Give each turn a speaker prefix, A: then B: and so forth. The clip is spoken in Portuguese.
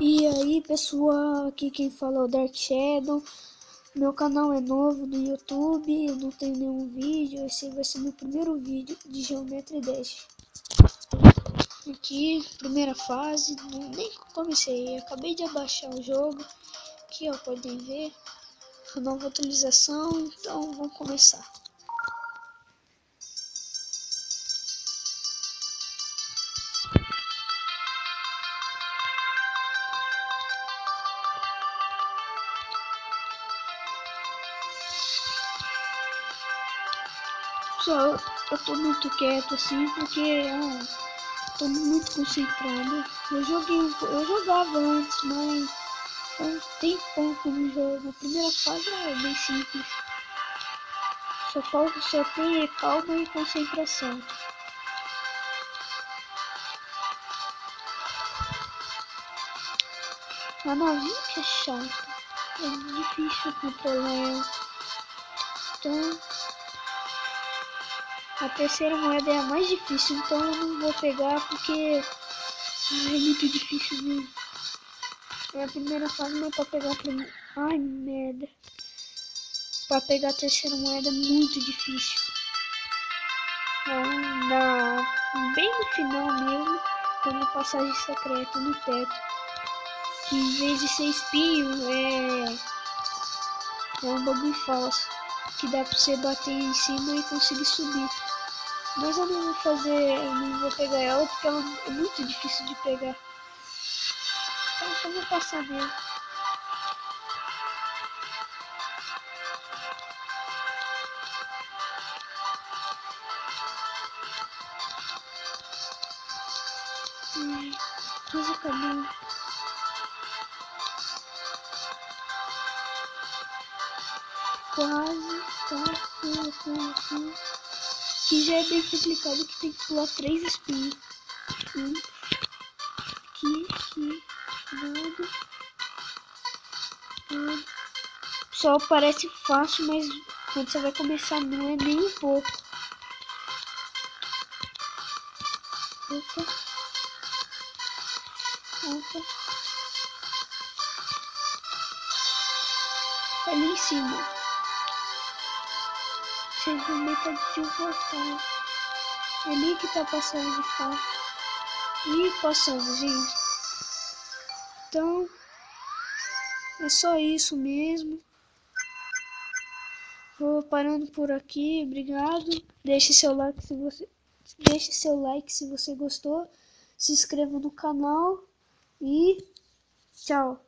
A: E aí pessoal, aqui quem fala é o Dark Shadow. Meu canal é novo no YouTube, eu não tenho nenhum vídeo. Esse vai ser meu primeiro vídeo de Geometry Dash. Aqui, primeira fase, nem comecei, acabei de abaixar o jogo. Aqui ó, podem ver a nova atualização, então vamos começar. Pessoal, eu tô muito quieto assim porque tô muito concentrado. Eu jogava antes, mas faz um tempão que eu não jogo. A primeira fase é bem simples. Só tem calma e concentração. A navinha que é chata. É difícil controlar ela. Então, a terceira moeda é a mais difícil, então eu não vou pegar porque é muito difícil mesmo. É a primeira fase, mas pra pegar a primeira... Ai, merda. Pra pegar a terceira moeda é muito difícil. Bem no final mesmo, tem uma passagem secreta no teto. Que em vez de ser espinho, é um bagulho falso. Que dá pra você bater em cima e conseguir subir. Mas eu não vou pegar ela porque ela é muito difícil de pegar. Então eu só vou passar mesmo. Quase acabou. Quase tá. Que já é bem complicado, que tem que pular 3 espinhos. Aqui, nada. Só parece fácil, mas quando você vai começar não é nem um pouco. Opa. Ali em cima. Vocês vão metade de voltar. É ali que tá passando de fato. E passamos, gente. Então, é só isso mesmo. Vou parando por aqui. Obrigado. Deixe seu like se você gostou. Se inscreva no canal. E tchau.